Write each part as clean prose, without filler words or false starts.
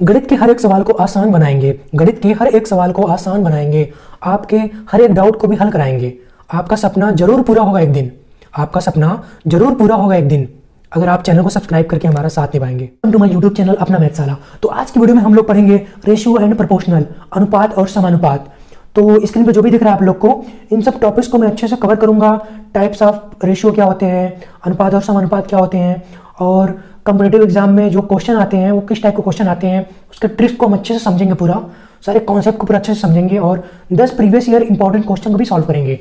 गणित के हर एक सवाल को आसान बनाएंगे। गणित के हर एक सवाल को आसान बनाएंगे। आपके हर एक डाउट को भी हल कराएंगे। आपका सपना जरूर पूरा होगा एक दिन। आपका सपना जरूर पूरा होगा एक दिन, अगर आप चैनल को सब्सक्राइब करके हमारा साथ निभाएंगे। टू माय यूट्यूब चैनल अपना मैथशाला। तो आज की वीडियो में हम लोग पढ़ेंगे रेशियो एंड प्रोपोर्शनल, अनुपात और समानुपात। तो स्क्रीन पे जो भी दिख रहा है आप लोग को, इन सब टॉपिक्स को मैं अच्छे से कवर करूंगा। टाइप्स ऑफ रेशियो क्या होते हैं, अनुपात और समानुपात क्या होते हैं, और कंपटीटिव एग्जाम में जो क्वेश्चन आते हैं वो किस टाइप के क्वेश्चन आते हैं, उसके ट्रिक्स को हम अच्छे से समझेंगे, पूरा सारे कॉन्सेप्ट को पूरा अच्छे से समझेंगे, और 10 प्रीवियस ईयर इंपॉर्टेंट क्वेश्चन को भी सॉल्व करेंगे।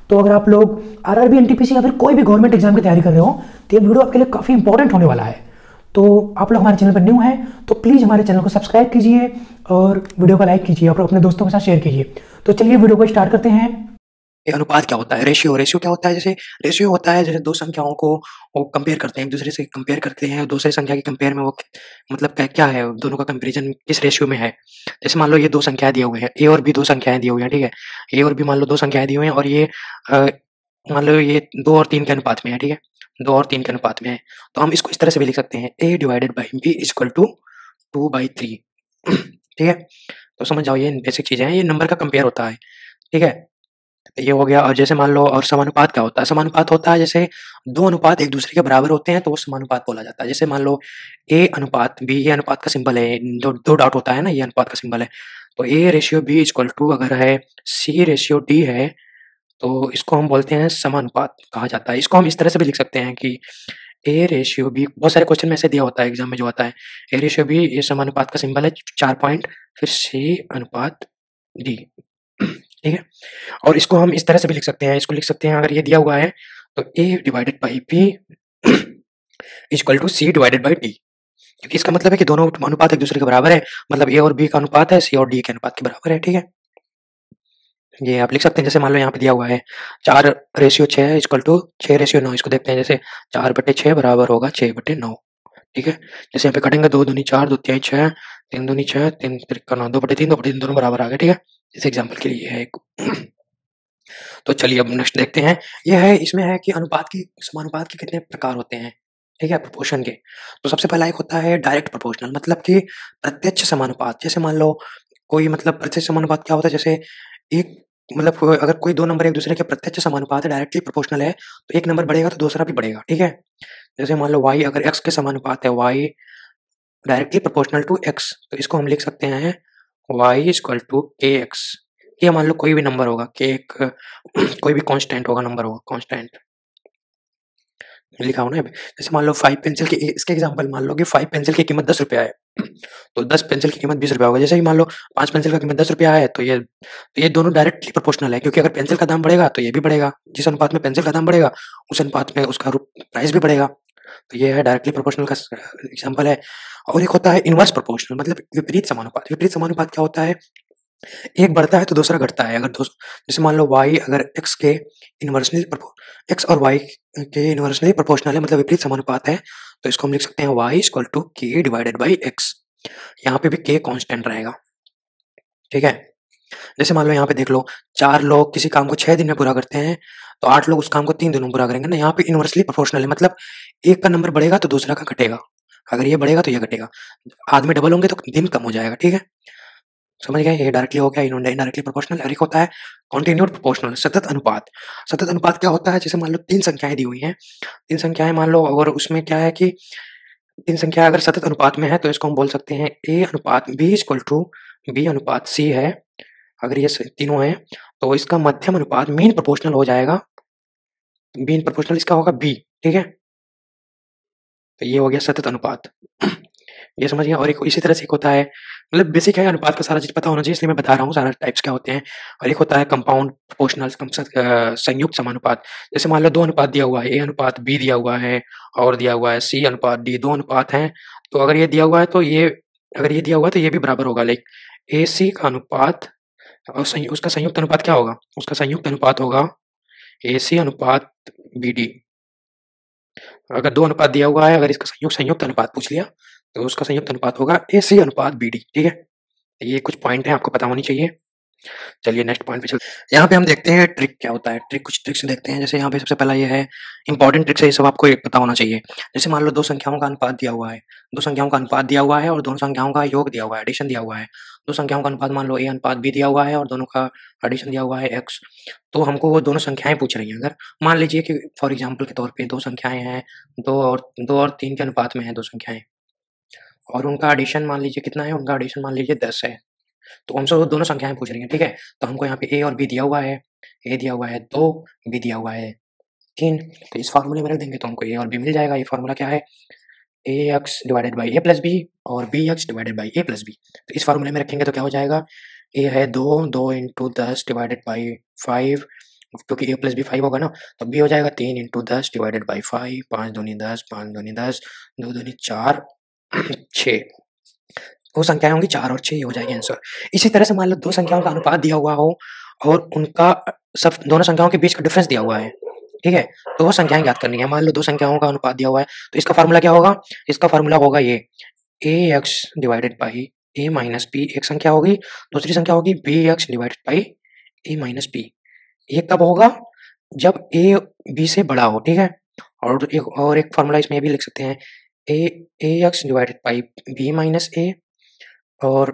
तो अगर आप लोग आरआरबी, एनटीपीसी या फिर कोई भी गवर्नमेंट एग्जाम की तैयारी कर रहे हो तो ये वीडियो आपके लिए काफ़ी इंपॉर्टेंट होने वाला है। तो आप लोग हमारे चैनल पर न्यू हैं तो प्लीज़ हमारे चैनल को सब्सक्राइब कीजिए और वीडियो को लाइक कीजिए और अपने दोस्तों के साथ शेयर कीजिए। तो चलिए वीडियो को स्टार्ट करते हैं। अनुपात क्या होता है? रेशियो क्या होता है? जैसे रेशियो होता है जैसे दो संख्याओं को वो कंपेयर करते हैं, एक दूसरे से कंपेयर करते हैं, दूसरे संख्या की कंपेयर में वो मतलब क्या है, दोनों का कंपैरिजन किस रेशियो में है। जैसे मान लो ये दो संख्याएं दिए हुए हैं, ए और बी दो संख्याएं दी हुई हैं, ठीक है। ए और बी मान लो दो संख्याएं दी हुई हैं और ये मान लो ये 2 और 3 के अनुपात में है, ठीक है। 2 और 3 के अनुपात में है, तो हम इसको इस तरह से भी लिख सकते हैं, a divided by b equal to 2/3 ठीक है। तो समझ जाओ ये बेसिक चीजें हैं, ये नंबर का कंपेयर होता है, ठीक है। ये हो गया। और जैसे मान लो, और समानुपात क्या होता है? समानुपात होता है जैसे दो अनुपात एक दूसरे के बराबर होते हैं तो वो समानुपात बोला जाता है। जैसे मान लो ए अनुपात बी, ये अनुपात का सिंबल है, दो डॉट होता है ना, ये अनुपात का सिंबल है। तो a ratio b equal to अगर है सी रेशियो डी है तो इसको हम बोलते हैं समानुपात कहा जाता है। इसको हम इस तरह से भी लिख सकते हैं कि ए रेशियो बी, बहुत सारे क्वेश्चन में ऐसे दिया होता है एग्जाम में जो आता है, ए रेशियो बी, ये समानुपात का सिंबल है 4 पॉइंट, फिर सी अनुपात डी, ठीक है। और इसको हम इस तरह से भी लिख सकते हैं, इसको लिख सकते हैं अगर ये दिया हुआ है तो a divided by b equal to c divided by d, क्योंकि इसका मतलब है कि दोनों अनुपात एक दूसरे के बराबर है, मतलब a और b का अनुपात है c और d के अनुपात के बराबर है, ठीक है। ये आप लिख सकते हैं। जैसे मान लो यहाँ पे दिया हुआ है 4/6 इक्वल टू 6/9, इसको देखते हैं। जैसे 4/6 बराबर होगा 6/9, ठीक है। जैसे यहाँ पे कटेंगे 2 दूनी 4, 2 तिहाई 6, 3 दूनी 6, 3 त्रिका 9, 2/3 दोनों बराबर आ गए, ठीक है। इस एग्जाम्पल के लिए है एक। तो चलिए अब नेक्स्ट देखते हैं। ये है, इसमें है कि अनुपात की, समानुपात के कितने प्रकार होते हैं, ठीक है, प्रोपोर्शन के। तो सबसे पहला एक होता है डायरेक्ट प्रोपोर्शनल, मतलब कि प्रत्यक्ष समानुपात। जैसे मान लो कोई, मतलब प्रत्यक्ष समानुपात क्या होता है? जैसे एक, मतलब अगर कोई दो नंबर एक दूसरे के प्रत्यक्ष समानुपात है, डायरेक्टली प्रोपोर्शनल है, तो एक नंबर बढ़ेगा तो दूसरा भी बढ़ेगा, ठीक है। जैसे मान लो y अगर x के समानुपात है, y directly proportional to x, तो इसको हम लिख सकते हैं y इक्वल टू kx। ये मान लो कोई भी नंबर होगा, k एक कोई भी कांस्टेंट होगा, नंबर होगा कांस्टेंट, लिखा हो ना। जैसे मान लो 5 पेंसिल की, इसके एग्जांपल मान लो कि 5 पेंसिल की कीमत 10 रुपया है, तो 10 पेंसिल की कीमत 20 रुपया होगा। जैसे कि मान लो 5 पेंसिल का कीमत 10 रुपया है, तो ये दोनों डायरेक्टली प्रोपोर्शनल है, क्योंकि अगर पेंसिल का दाम बढ़ेगा तो ये भी बढ़ेगा, जिस अनुपात में पेंसिल का दाम बढ़ेगा उस अनुपात में उसका प्राइस भी बढ़ेगा। तो ये है डायरेक्टली प्रोपोर्शनल का एग्जाम्पल है। और एक होता है इनवर्स प्रोपोर्शनल, मतलब विपरीत समानुपात। विपरीत समानुपात क्या होता है? एक बढ़ता है तो दूसरा घटता है। अगर जैसे मान लो y अगर x के इनवर्सली x और y के इनवर्सली प्रोपोर्शनल है, मतलब विपरीत समानुपात है, तो इसको हम लिख सकते हैं y equal to k divided by x। यहाँ पे भी k कांस्टेंट रहेगा, ठीक है। जैसे मान लो यहाँ पे देख लो, 4 लोग किसी काम को 6 दिन में पूरा करते हैं, तो 8 लोग उस काम को 3 दिनों में पूरा करेंगे ना। यहाँ पे इनवर्सली प्रोपोर्शनल है, मतलब एक का नंबर बढ़ेगा तो दूसरा का घटेगा, अगर ये बढ़ेगा तो ये घटेगा, आदमी डबल होंगे तो दिन कम हो जाएगा, ठीक है। समझ गए? ये डायरेक्टली हो गया, इनडायरेक्टली प्रोपोर्शनल। और एक होता है कॉन्टिन्यूड प्रोपोर्शनल, सतत अनुपात। सतत अनुपात क्या होता है? जैसे मान लो 3 संख्याएं दी हुई हैं, 3 संख्याएं मान लो, और उसमें क्या है कि 3 संख्या अगर सतत अनुपात में है तो इसको हम बोल सकते हैं a अनुपात b इक्वल टू b अनुपात c है। अगर ये तीनों हैं तो इसका मध्यम अनुपात मीन प्रोपोर्शनल हो जाएगा, मीन प्रोपोर्शनल इसका होगा b, ठीक है। तो ये हो गया सतत अनुपात, ये समझिए। और एक इसी तरह से एक होता है, मतलब बेसिक है, अनुपात का सारा चीज पता होना चाहिए, इसलिए मैं बता रहा हूँ सारा टाइप्स क्या होते हैं। और एक होता है कंपाउंड प्रोपोर्शनल, संयुक्त समानुपात। जैसे मान लो 2 अनुपात दिया हुआ है, a अनुपात b दिया हुआ है, और दिया हुआ है c अनुपात d, 2 अनुपात हैं। तो अगर ये दिया हुआ है तो ये, अगर ये दिया हुआ है तो ये भी बराबर होगा, लाइक ac का अनुपात और उसका संयुक्त अनुपात क्या होगा? उसका संयुक्त अनुपात होगा ac अनुपात bd। अगर 2 अनुपात दिया हुआ है, अगर इसका संयुक्त अनुपात पूछ लिया तो उसका संयुक्त अनुपात होगा AC अनुपात BD, ठीक है। ये कुछ पॉइंट है आपको पता होनी चाहिए। चलिए नेक्स्ट पॉइंट पे चलते हैं। यहाँ पे हम देखते हैं ट्रिक क्या होता है। कुछ ट्रिक्स देखते हैं। जैसे यहाँ पे सबसे पहला ये है इंपॉर्टेंट ट्रिक्स है, ये सब आपको एक पता होना चाहिए। जैसे मान लो दो संख्याओं का अनुपात दिया हुआ है, दो संख्याओं का अनुपात दिया हुआ है और दोनों संख्याओं का योग दिया हुआ है, एडिशन दिया हुआ है। दो संख्याओं का अनुपात मान लो ए अनुपात बी दिया हुआ है और दोनों का एडिशन दिया हुआ है एक्स। तो हमको वो दोनों संख्याएं पूछ रही हैं। अगर मान लीजिए कि फॉर एग्जाम्पल के तौर पर दो संख्याएं हैं, दो और तीन के अनुपात में है दो संख्याएं, और उनका एडिशन मान लीजिए कितना है, उनका एडिशन मान लीजिए 10 है। तो हमसे वो दोनों संख्याएं पूछ रही हैं, ठीक है। तो हमको यहाँ पे ए और बी दिया हुआ है, ए दिया हुआ है 2, बी दिया हुआ है 3। तो इस फार्मूले में रख देंगे तो हमको ए और बी मिल जाएगा। ये फार्मूला क्या है, A X divided by A plus B और B X divided by A plus B. तो इस फार्मूले में रखेंगे तो क्या हो जाएगा, ए है 2 इंटू 10 डिवाइडेड बाई 5, क्योंकि ए प्लस बी 5 होगा ना, तो बी हो जाएगा 3 इंटू 10 डिवाइडेड बाई 5, 5 दूनी 10, 5 दूनी 10, 2 दूनी 4, 6। वो संख्याएं होंगी 4 और 6, ये हो जाएगी आंसर। इसी तरह से मान लो दो संख्याओं का अनुपात दिया हुआ हो और उनका सब दोनों संख्याओं के बीच का डिफरेंस दिया हुआ है, ठीक है। तो वो संख्याएं ज्ञात करनी है। मान लो दो संख्याओं का अनुपात दिया हुआ है, तो इसका फार्मूला क्या होगा, इसका फार्मूला होगा ये A X divided by A minus B. एक संख्या होगी, दूसरी संख्या होगी B X divided by A minus B. ये कब होगा, जब ए बी से बड़ा हो, ठीक है। और एक फार्मूला इसमें भी लिख सकते हैं, A X divided by B minus A और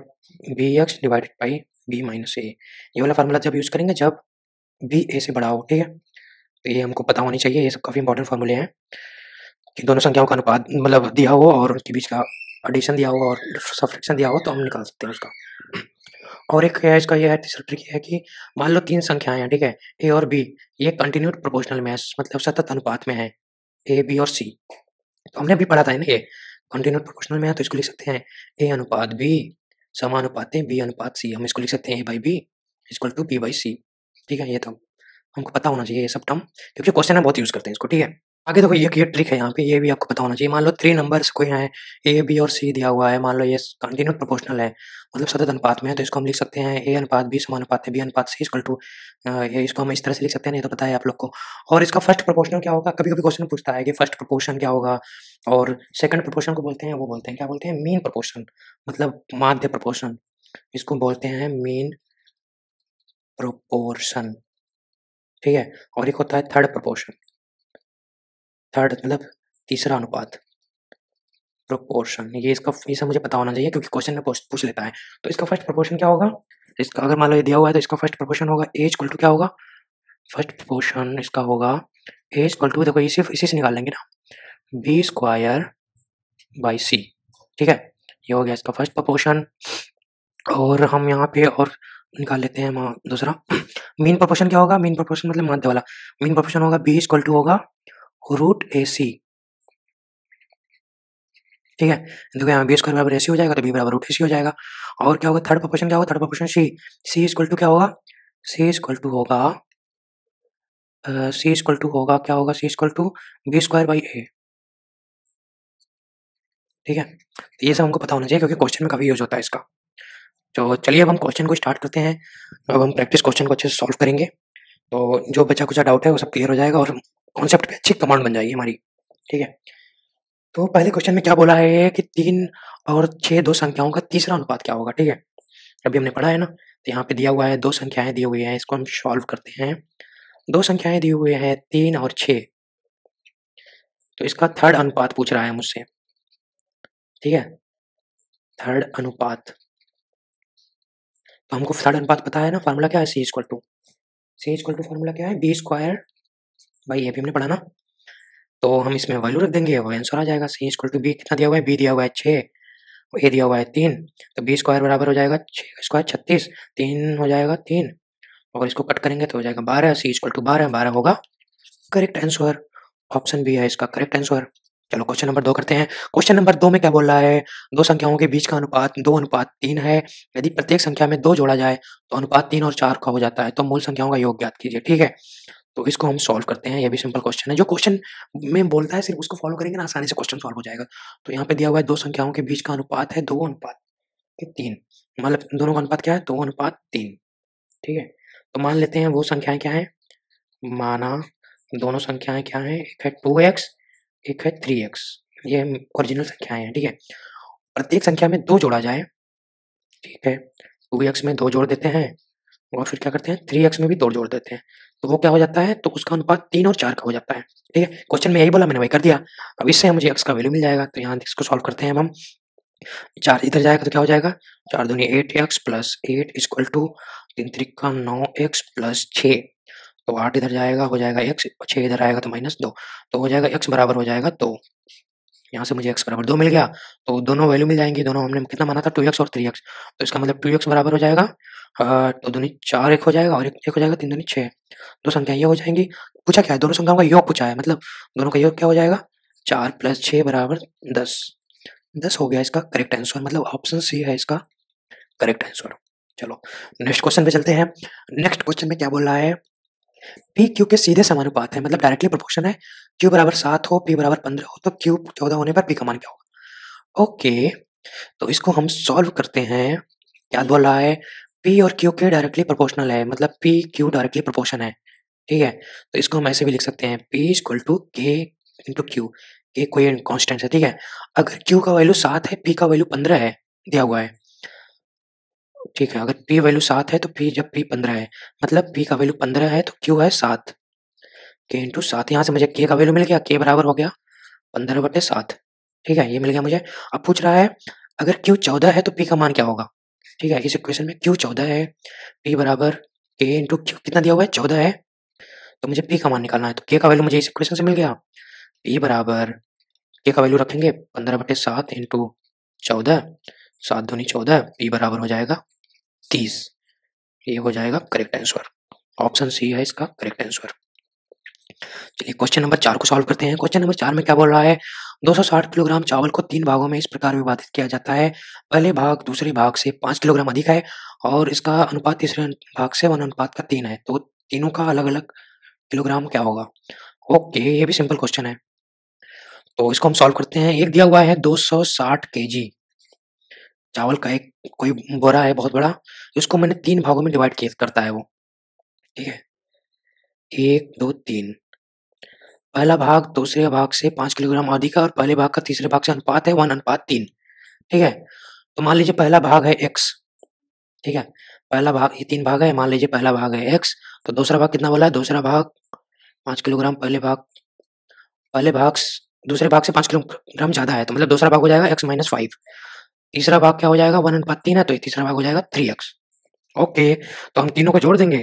B X divided by B minus A. ये वाला फार्मूला जब यूज़ करेंगे जब बी ए से बड़ा हो, ठीक है। तो ये हमको पता होनी चाहिए। ये सब काफ़ी इंपॉर्टेंट फार्मूले हैं कि दोनों संख्याओं का अनुपात मतलब दिया हो और उनके बीच का एडिशन दिया हो और सब्ट्रैक्शन दिया हो तो हम निकाल सकते हैं उसका। और एक है इसका, ये है तीसरा ट्रिक है कि मान लो तीन संख्याएं हैं, ठीक है, ए और बी, ये कंटिन्यूड प्रोपोर्शनल में है, मतलब सतत अनुपात में है, ए बी और सी। तो हमने अभी पढ़ा था ना, ये कंटिन्यूड प्रोपोर्शनल में है, तो इसको लिख सकते हैं ए अनुपात बी समानुपाते बी अनुपात सी। हम इसको लिख सकते हैं A by B equal to B by C, ठीक है। ये तो हमको पता होना चाहिए ये सब टर्म, क्योंकि क्वेश्चन में बहुत यूज़ करते हैं इसको, ठीक है। आगे देखो ये ट्रिक है यहाँ पे, ये भी आपको पता होना चाहिए। मान लो 3 नंबर्स कोई हैं, ए बी और सी दिया हुआ है, मान लो ये कंटिन्यूड प्रोपोर्शनल है, मतलब सतत अनुपात में है, तो इसको हम लिख सकते हैं ए अनुपात बी समानुपात है बी अनुपात सी इक्वल टू, ये इसको हम इस तरह से लिख सकते हैं, नहीं तो पता है आप लोग को। और इसका फर्स्ट प्रोपोर्शनल क्या होगा, कभी कभी क्वेश्चन पूछता है कि फर्स्ट प्रोपोर्शन क्या होगा, और सेकंड प्रोपोर्शन को बोलते हैं, वो बोलते हैं क्या बोलते हैं, मीन प्रोपोर्शन, मतलब माध्य प्रोपोर्शन, इसको बोलते हैं मीन प्रोपोर्शन, ठीक है। और एक होता है थर्ड प्रोपोर्शन, थर्ड मतलब तीसरा अनुपात प्रोपोर्शन। ये इसका मुझे पता होना चाहिए क्योंकि क्वेश्चन में पूछ लेता है। तो इसका फर्स्ट प्रोपोर्शन क्या होगा, इसका अगर मान लो ये दिया हुआ है तो इसका फर्स्ट प्रोपोर्शन होगा ए इक्वल टू क्या होगा, फर्स्ट प्रोपोर्शन इसका होगा ए इक्वल टू, देखो इसी से निकाल लेंगे ना, बी स्क्वायर बाई सी, ठीक है। ये हो गया इसका फर्स्ट प्रोपोर्शन। और हम यहाँ पे और निकाल लेते हैं दूसरा। मीन प्रोपोर्शन क्या होगा, मीन प्रोपोर्शन मतलब माध्य वाला, मीन प्रोपोर्शन होगा बी इक्वल टू होगा रूट ए सी, ठीक है। देखो यहाँ बी स्क्वायर बराबर ए सी हो जाएगा तो बी बराबर रूट ए सी हो जाएगा। और क्या होगा थर्ड प्रोपोर्शन, क्या होगा third proportion C, C equal to क्या होगा, सी इक्वल टू होगा सी इक्वल टू होगा क्या होगा, C equal to B square by A, ठीक है। तो ये सब हमको पता होना चाहिए क्योंकि क्वेश्चन में काफ़ी यूज होता है इसका। तो चलिए अब हम क्वेश्चन को स्टार्ट करते हैं। अब हम प्रैक्टिस क्वेश्चन को अच्छे से सॉल्व करेंगे, तो जो बचा कुछ डाउट है वो सब क्लियर हो जाएगा और कॉन्सेप्ट पे अच्छी कमांड बन जाएगी हमारी, ठीक है। तो पहले क्वेश्चन में क्या बोला है कि 3 और 6 दो संख्याओं का तीसरा अनुपात क्या होगा, ठीक है। अभी हमने पढ़ा है ना, तो यहाँ पे दिया हुआ है दो संख्याएं दी हुई हैं, इसको हम सॉल्व करते हैं। दो संख्याएं दी हुई हैं 3 और 6, तो इसका थर्ड अनुपात पूछ रहा है मुझसे, ठीक है, थर्ड अनुपात। तो हमको थर्ड अनुपात पता है ना, फार्मूला क्या है, सी इक्वल टू फार्मूला क्या है, बी स्क्वायर बाई ए, भी हमने पढ़ा ना। तो हम इसमें वैल्यू रख देंगे, वो आंसर आ जाएगा। सी इक्वल टू बी कितना दिया हुआ है, बी दिया हुआ है 6, ए दिया हुआ है 3, तो बी स्क्वायर बराबर हो जाएगा 6 स्क्वायर 36, 3 हो जाएगा 3, और इसको कट करेंगे तो हो जाएगा 12, सी इक्वल टू 12 होगा करेक्ट आंसर। ऑप्शन बी है इसका करेक्ट आंसर। चलो क्वेश्चन नंबर 2 करते हैं। क्वेश्चन नंबर 2 में क्या बोल रहा है, दो संख्याओं के बीच का अनुपात 2:3 है। यदि प्रत्येक संख्या में 2 जोड़ा जाए तो अनुपात 3 और 4 का हो जाता है, तो मूल संख्याओं का योग ज्ञात कीजिए, ठीक है। तो इसको हम सॉल्व करते हैं, ये भी सिंपल क्वेश्चन है। जो क्वेश्चन में बोलता है सिर्फ उसको फॉलो करेंगे ना, आसानी से क्वेश्चन सॉल्व हो जाएगा। तो यहाँ पे दिया हुआ है दो संख्याओं के बीच का अनुपात है 2:3, मतलब दोनों का अनुपात क्या है, 2:3, ठीक है। तो मान लेते हैं वो संख्याएं क्या है, माना दोनों संख्याएं क्या हैं, एक है 2x एक है 3x, ये ओरिजिनल संख्याएं हैं, ठीक है। प्रत्येक संख्या में 2 जोड़ा जाए, ठीक है, 2x में 2 जोड़ देते हैं और फिर क्या करते हैं 3x में भी 2 जोड़ देते हैं, तो वो क्या हो जाता है, तो उसका अनुपात 3 और 4 का हो जाता है। ठीक है, क्वेश्चन में यही बोला, मैंने वही कर दिया। अब इससे मुझे x का वैल्यू मिल जाएगा, तो यहाँ इसको सॉल्व करते हैं अब हम। 4 इधर जाएगा तो क्या हो जाएगा, 4 दूनी 8x प्लस 8 इक्वल टू 3 त्रिका 9x प्लस 6, तो 8 इधर जाएगा हो जाएगा x, 6 इधर आएगा तो -2, तो हो जाएगा x बराबर हो जाएगा 2। यहाँ से मुझे x बराबर 2 मिल गया, तो दोनों वैल्यू मिल जाएंगी। दोनों हमने कितना माना था, 2x और 3x, तो इसका मतलब 2x बराबर हो जाएगा 2 दूनी 4 एक हो जाएगा और एक हो जाएगा 3 दूनी 6, दो संख्या ये हो जाएंगी। पूछा क्या है, दोनों संख्याओं का योग पूछा है, मतलब दोनों का योग क्या हो जाएगा, 4 + 6 बराबर 10। 10 हो गया इसका करेक्ट आंसर, मतलब ऑप्शन सी है इसका करेक्ट आंसर। चलो नेक्स्ट क्वेश्चन पे चलते हैं। नेक्स्ट क्वेश्चन में क्या बोल रहा है, पी क्यू के सीधे समानुपात है, मतलब डायरेक्टली प्रोपोर्शन है। क्यू बराबर 7 हो, पी बराबर 15 हो, तो क्यू 14 होने पर पी का मान क्या होगा। ओके, तो इसको हम सॉल्व करते हैं। क्या बोल रहा है, पी और क्यू के डायरेक्टली प्रोपोर्शनल है, मतलब पी क्यू डायरेक्टली प्रोपोर्शन है। ठीक है, तो इसको हम ऐसे भी लिख सकते हैं, पी इक्वल टू के इंटू क्यू, के कोई कॉन्स्टेंट है। ठीक है, अगर क्यू का वैल्यू 7 है, पी का वैल्यू 15 है, दिया हुआ है। ठीक है, अगर p वैल्यू 7 है तो p जब p 15 है, मतलब p का वैल्यू 15 है तो q है 7, k इंटू 7। यहाँ से मुझे k का वैल्यू मिल गया, k बराबर हो गया 15/7। ठीक है, ये मिल गया मुझे। अब पूछ रहा है अगर q 14 है तो p का मान क्या होगा। ठीक है, इस इक्वेशन में q 14 है, p बराबर k इंटू q कितना दिया हुआ है 14 है, तो मुझे p का मान निकालना है। तो k का वैल्यू मुझे इस इक्वेशन से मिल गया, p बराबर k का वैल्यू रखेंगे 15/7 इंटू 14, 7 दूनी 14, p बराबर हो जाएगा 30। ये हो जाएगा करेक्ट आंसर, ऑप्शन सी है इसका करेक्ट आंसर। चलिए क्वेश्चन नंबर 4 को सॉल्व करते हैं। क्वेश्चन नंबर 4 में क्या बोल रहा है, 260 किलोग्राम चावल को 3 भागों में इस प्रकार विभाजित किया जाता है, पहले भाग दूसरे भाग से 5 किलोग्राम अधिक है और इसका अनुपात तीसरे भाग से 1:3 है, तो तीनों का अलग अलग किलोग्राम क्या होगा। ओके, ये भी सिंपल क्वेश्चन है, तो इसको हम सॉल्व करते हैं। एक दिया हुआ है 260 केजी चावल का, एक कोई बोरा है बहुत बड़ा, उसको मैंने 3 भागों में डिवाइड किया करता है वो। ठीक है, 1 2 3, पहला भाग दूसरे भाग से 5 किलोग्राम अधिक है और पहले भाग का तीसरे भाग से अनुपात है 1:3। ठीक है, तो मान लीजिए पहला भाग है x। ठीक है, पहला भाग, ये 3 भाग है, मान लीजिए पहला भाग है x, तो दूसरा भाग कितना बोला है, दूसरा भाग 5 किलोग्राम, पहले भाग दूसरे भाग से 5 किलोग्राम ज़्यादा है, तो मतलब दूसरा भाग हो जाएगा x-5। तीसरा भाग क्या हो जाएगा 1:3 है, तो ये तीसरा भाग हो जाएगा 3x। ओके, तो हम तीनों को जोड़ देंगे,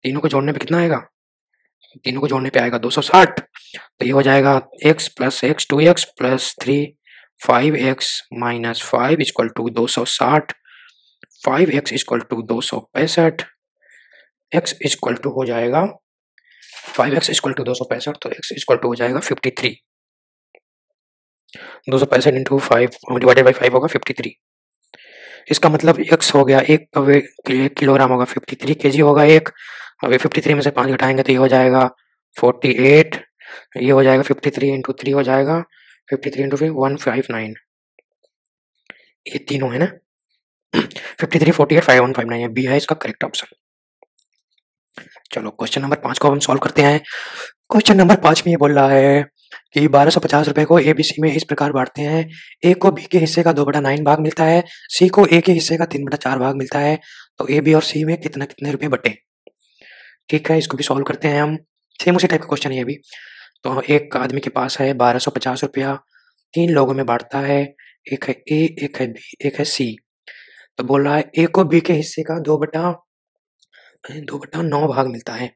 तीनों को जोड़ने पे कितना आएगा, तीनों को जोड़ने पे आएगा 260, तो ये हो जाएगा x plus x 2x plus 3 5x minus 5 equal to 260, 5x equal to 265, x equal to हो जाएगा 5x इक्वल टू 265, तो x इक्वल टू हो जाएगा 53। 265 इंटू 5 डिवाइडेड बाई 5 होगा 53। इसका मतलब x हो गया, एक किलोग्राम होगा 53 केजी होगा एक। अब 53 में से 5 घटाएंगे तो ये हो जाएगा 48, ये हो जाएगा 53 इंटू 3 हो जाएगा 53 इंटू 3 159, ये तीनों है ना 53 48 5 159, ये बी है इसका करेक्ट ऑप्शन। चलो क्वेश्चन नंबर 5 को हम सॉल्व करते हैं। क्वेश्चन नंबर 5 में ये बोल रहा है कि 1250 रुपए को ए बी सी में इस प्रकार बांटते हैं, ए को बी के हिस्से का 2/9 भाग मिलता है, सी को ए के हिस्से का 3/4 भाग मिलता है, तो ए बी और सी में कितने कितने रुपए बटे। ठीक है, इसको भी सॉल्व करते हैं हम, सेम उसी टाइप का क्वेश्चन है ये भी। तो एक आदमी के पास है 1250 रुपया, 3 लोगों में बांटता है, एक है ए, एक है बी, एक है सी। तो बोल रहा है ए को बी के हिस्से का 2/9 भाग मिलता है।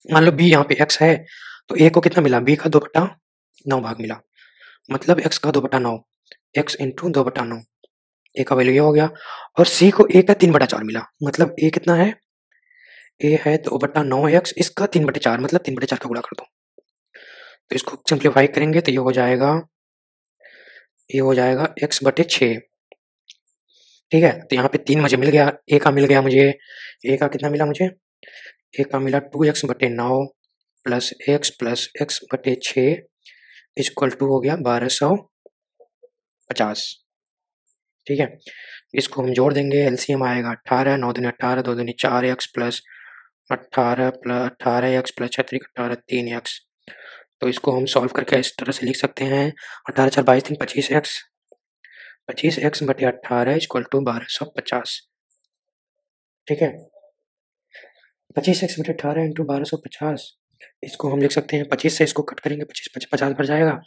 मान लो बी यहाँ पे x है, तो ए को कितना मिला, बी का 2/9 भाग मिला, मतलब x का 2/9, x इंटू 2/9, ए का वैल्यू ये हो गया। और सी को ए का 3/4 मिला, मतलब ए कितना है, ए है 2/9x, इसका 3/4, मतलब 3/4 का गुणा कर दो, तो इसको सिंप्लीफाई करेंगे तो ये हो जाएगा x/6। ठीक है, तो यहाँ पे 3 मुझे मिल गया, ए का मिल गया मुझे, ए का कितना मिला मुझे, ए का मिला 2x/9 plus x/6 equal to हो गया 1250। ठीक है, इसको हम जोड़ देंगे, एलसीएम आएगा 18, 9 दूनी 18, 2 दूनी 4x plus 18x plus 6 18 3x। तो इसको हम सॉल्व करके इस तरह से लिख सकते हैं, 18 4 22 3 25x, 25x/18 इक्वल टू 1250। ठीक है, 25x बटे 18 इंटू 1250, इसको हम लिख सकते हैं 25 से इसको कट करेंगे, 25 50 भर जाएगा,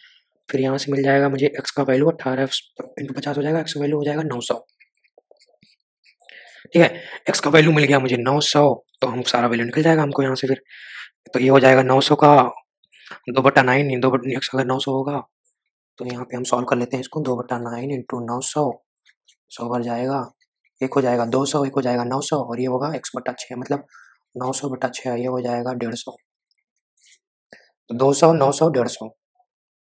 फिर यहाँ से मिल जाएगा मुझे x का वैल्यू 18 इंटू 50 हो जाएगा, x का वैल्यू हो जाएगा 900। ठीक है, x का वैल्यू मिल गया मुझे 900, तो हम सारा वैल्यू निकल जाएगा हमको यहाँ से फिर। तो ये हो जाएगा 900 का 2/9, 2 x अगर 900 होगा तो यहाँ पे हम सॉल्व कर लेते हैं इसको। 2/9 इंटू 900, 100 भर जाएगा, एक हो जाएगा 200, एक हो जाएगा 900 और ये होगा x/6, मतलब 900/6, ये हो जाएगा 150। तो 200 900 150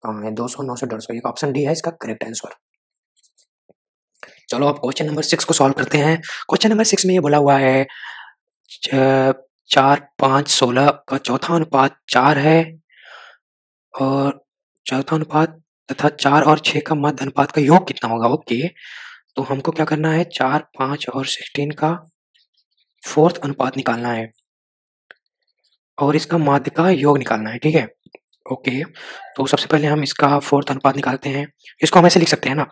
कहाँ है? 200 900 150, ये ऑप्शन डी है इसका करेक्ट आंसर। चलो अब क्वेश्चन नंबर 6 को सॉल्व करते हैं। क्वेश्चन नंबर 6 में ये बोला हुआ है 4 5 16 का चौथा अनुपात 4 है और चौथा अनुपात तथा 4 और 6 का मध्य अनुपात का योग कितना होगा? ओके, तो हमको क्या करना है, 4 5 और 16 का फोर्थ अनुपात निकालना है और इसका माध्य का योग निकालना है। ठीक है, ओके, तो सबसे पहले हम इसका फोर्थ अनुपात निकालते हैं। इसको हम ऐसे लिख सकते हैं ना,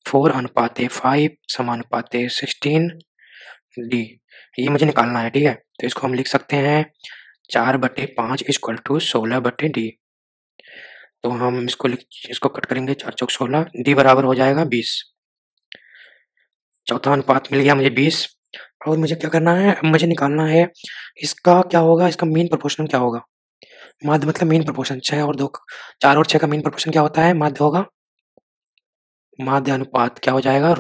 4/5 समानुपाते 16d, ये मुझे निकालना है। ठीक है, तो इसको हम लिख सकते हैं 4/5 इक्वल टू 16/d। तो हम इसको कट करेंगे, 4 चौक 16, d बराबर हो जाएगा 20। चौथा अनुपात मिल गया मुझे 20 और मुझे क्या करना है, मुझे निकालना है इसका क्या होगा, इसका मीन प्रोपोर्शन क्या होगा। माध्य मतलब मीन प्रोपोर्शन, 4 और 6 का मीन प्रोपोर्शन क्या होता है, माध्य होगा। माध्य अनुपात क्या हो जाएगा,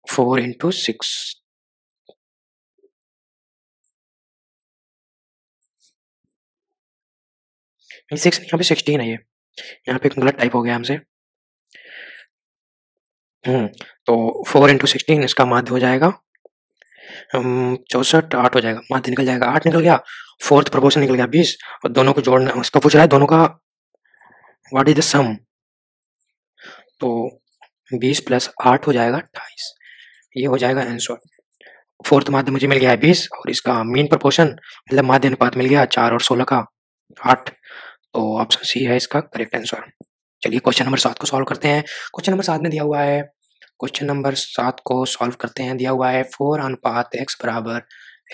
√4 इंटू 6। सिक्स यहाँ पे 16 है, ये यहाँ पे एक गलत टाइप हो गया हमसे। तो 4 इंटू 16 इसका माध्य हो जाएगा 64, 8 हो जाएगा, माध्य निकल जाएगा, 8 निकल गया, फोर्थ प्रोपोर्शन निकल गया 20 और दोनों को जोड़ना, उसका पूछ रहा है दोनों का व्हाट इज द सम। तो 20 प्लस 8 हो जाएगा 28, ये हो जाएगा आंसर। फोर्थ माध्य मुझे मिल गया है 20 और इसका मीन प्रोपोर्शन मतलब माध्य अनुपात मिल गया 4 और 16 का 8, तो ऑप्शन सी है इसका करेक्ट आंसर। चलिए क्वेश्चन नंबर 7 को सॉल्व करते हैं। क्वेश्चन नंबर 7 में दिया हुआ है, क्वेश्चन नंबर 7 को सॉल्व करते हैं। दिया हुआ है 4 अनुपात x बराबर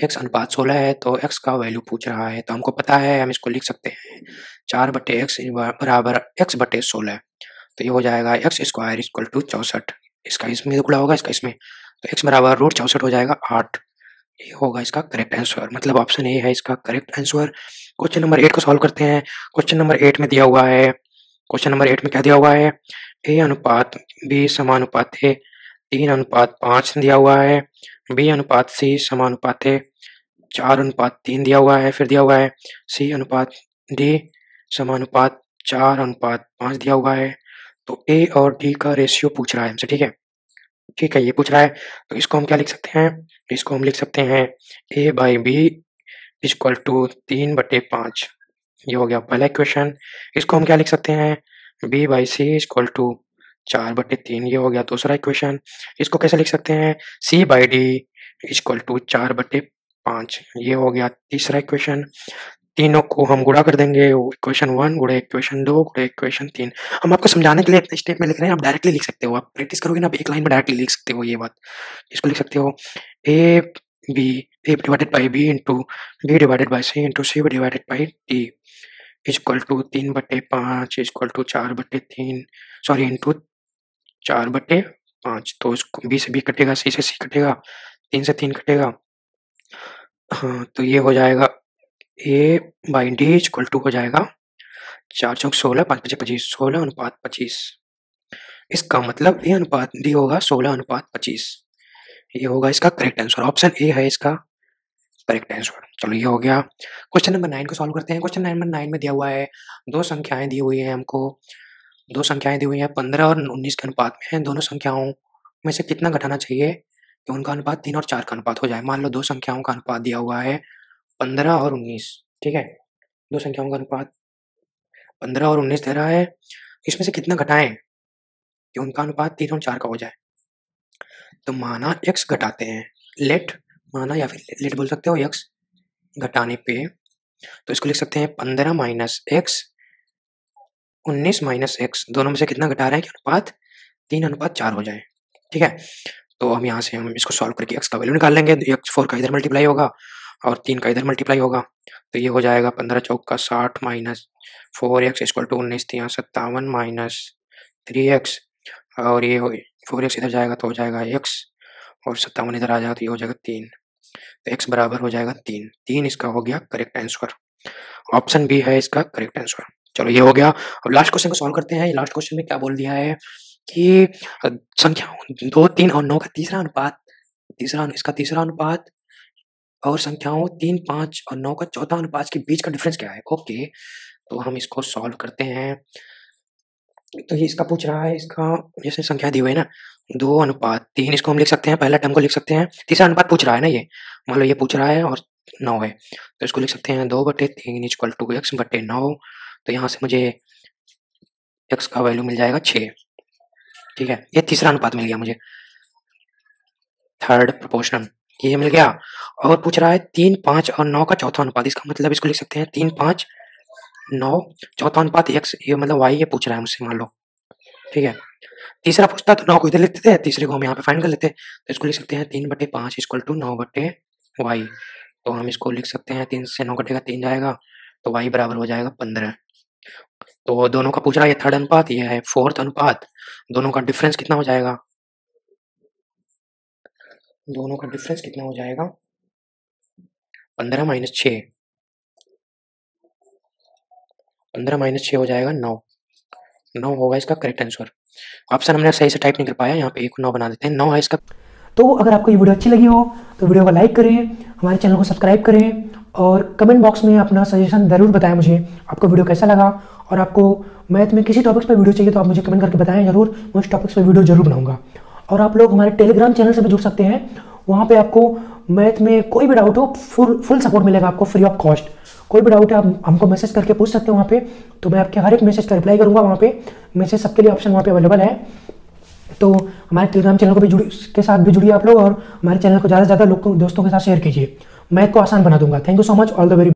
x अनुपात 16 है, तो x का वैल्यू पूछ रहा है, तो हमको पता है हम इसको लिख सकते हैं 4/x बराबर x/16, तो ये हो जाएगा x स्क्वायर इक्वल टू 64, इसका इसमें गुणा होगा इसका इसमें, तो x बराबर √64 हो जाएगा 8, ये होगा इसका करेक्ट आंसर, मतलब ऑप्शन ए है इसका करेक्ट आंसर। क्वेश्चन नंबर 8 को सॉल्व करते हैं। क्वेश्चन नंबर 8 में दिया हुआ है, क्वेश्चन नंबर 8 में क्या दिया हुआ है, a अनुपात b समानुपात है 3/5 दिया हुआ है, b अनुपात c समानुपात है 4/3 दिया हुआ है, फिर दिया हुआ है c अनुपात d समानुपात 4/5 दिया हुआ है। तो a और d का रेशियो पूछ रहा है हमसे। ठीक है, ठीक है, ये पूछ रहा है, तो इसको हम क्या लिख सकते हैं, इसको हम लिख सकते हैं a/b इक्वल टू 3/5, ये हो गया पहला इक्वेशन। इसको हम क्या लिख सकते हैं, b/c इक्वल टू 4/3, ये हो गया दूसरा इक्वेशन। इसको कैसे लिख सकते हैं, c/d इक्वल टू 4/5, ये हो गया तीसरा इक्वेशन। तीनों को हम गुणा कर देंगे, इक्वेशन 1 गुणे इक्वेशन 2 गुणे इक्वेशन 3। हम आपको समझाने के लिए इतने स्टेप में लिख रहे हैं, आप डायरेक्टली लिख सकते हो, आप प्रैक्टिस करोगे ना, आप एक लाइन में डायरेक्टली लिख सकते हो ये बात। इसको लिख सकते हो a divided by b into b divided by c into c divided by d equal to 3/5 equal to 4/3, sorry into 4/5। तो इसको b से b कटेगा, c से c कटेगा, 3 से 3 कटेगा, हाँ, तो ये हो जाएगा a/d इक्वल टू हो जाएगा 4 चौक 16, 5 पचे 25, 16/25। इसका मतलब a अनुपात d होगा 16/25, ये होगा इसका करेक्ट आंसर, ऑप्शन ए है इसका करेक्ट आंसर। चलो ये हो गया। क्वेश्चन नंबर 9 को सॉल्व करते हैं। क्वेश्चन नंबर 9 में दिया हुआ है, दो संख्याएं दी हुई हैं हमको, दो संख्याएं दी हुई हैं 15 और 19 के अनुपात में हैं। दोनों संख्याओं में से कितना घटाना चाहिए कि उनका अनुपात 3 और 4 का अनुपात हो जाए। मान लो दो संख्याओं का अनुपात दिया हुआ है 15 और 19, ठीक है, दो संख्याओं का अनुपात 15 और 19 दे रहा है, इसमें से कितना घटाएं कि उनका अनुपात 3 और 4 का हो जाए। तो माना x घटाते हैं, लेट माना या फिर लेट बोल सकते हो, x घटाने पे तो इसको लिख सकते हैं 15 माइनस एक्स 19 माइनस एक्स, दोनों में से कितना घटा रहे हैं कि अनुपात 3/4 हो जाए। ठीक है, तो हम यहाँ से हम इसको सॉल्व करके x का वैल्यू निकाल लेंगे। x 4 का इधर मल्टीप्लाई होगा और 3 का इधर मल्टीप्लाई होगा, तो ये हो जाएगा 15 चौका 60 माइनस 4x इक्वल टू 19 तियाँ 57 माइनस 3x, और ये 4x इधर जाएगा तो हो जाएगा x, और 57 इधर आ जाएगा तो ये हो जाएगा 3, तो x बराबर हो जाएगा 3। 3 इसका हो गया करेक्ट आंसर। ऑप्शन बी है इसका करेक्ट आंसर। चलो ये हो गया। अब लास्ट क्वेश्चन को सॉल्व करते हैं। लास्ट क्वेश्चन में क्या बोल दिया है कि संख्या 2, 3 और 9 का तीसरा अनुपात, इसका तीसरा अनुपात और संख्याओं 3, 5 और 9 का चौथा अनुपात के बीच का डिफरेंस क्या है। ओके, तो हम इसको सॉल्व करते हैं। तो ये इसका पूछ रहा है, इसका जैसे संख्या दी हुई है ना 2:3, इसको हम लिख सकते हैं, पहला टर्म को लिख सकते हैं। तीसरा अनुपात पूछ रहा है ना, ये मान लो ये पूछ रहा है और 9 है, तो इसको लिख सकते हैं 2/3 इक्वल टू x/9। तो यहाँ से मुझे x का वैल्यू मिल जाएगा 6। ठीक है, ये तीसरा अनुपात मिल गया मुझे, थर्ड प्रोपोर्शन ये मिल गया। और पूछ रहा है 3, 5 और 9 का चौथा अनुपात, इसका मतलब इसको लिख सकते हैं 3, 5, 9 चौथा अनुपात x, ये मतलब y ये पूछ रहा है मुझसे मान लो। ठीक है, तीसरा पूछता तो 9 को इधर लिखते थे, तीसरे को हम यहाँ पे फाइंड कर लेते, तो इसको लिख सकते हैं 3/5 इक्वल टू 9/y। तो हम इसको लिख सकते हैं 3 से 9 कटेगा 3 जाएगा, तो y बराबर हो जाएगा 15। तो दोनों का पूछ रहा है, ये थर्ड अनुपात, ये है फोर्थ अनुपात, दोनों का डिफरेंस कितना हो जाएगा, दोनों का डिफरेंस कितना हो जाएगा 15 माइनस 6, 15 माइनस 6 हो जाएगा 9। 9 होगा इसका करेक्ट आंसर। ऑप्शन हमने सही से टाइप नहीं कर पाया, यहाँ पे 1 9 बना देते हैं, 9 है इसका। तो अगर आपको ये वीडियो अच्छी लगी हो तो वीडियो को लाइक करें, हमारे चैनल को सब्सक्राइब करें और कमेंट बॉक्स में अपना सजेशन ज़रूर बताएं मुझे आपको वीडियो कैसा लगा। और आपको मैथ में किसी टॉपिक्स पर वीडियो चाहिए तो आप मुझे कमेंट करके बताएं, ज़रूर मैं उस टॉपिक्स पर वीडियो जरूर बनाऊंगा। और आप लोग हमारे टेलीग्राम चैनल से भी जुड़ सकते हैं, वहाँ पे आपको मैथ में कोई भी डाउट हो फुल सपोर्ट मिलेगा आपको फ्री ऑफ कॉस्ट। कोई भी डाउट है आप हमको मैसेज करके पूछ सकते हो वहाँ पे, तो मैं आपके हर एक मैसेज का रिप्लाई करूँगा। वहाँ पे मैसेज सबके लिए ऑप्शन वहाँ पे अवेलेबल है। तो हमारे टेलीग्राम चैनल को भी के साथ भी जुड़िए आप लोग, और हमारे चैनल को ज़्यादा से ज़्यादा लोग दोस्तों के साथ शेयर कीजिए। मैथ को आसान बना दूंगा। Thank you so much, all the very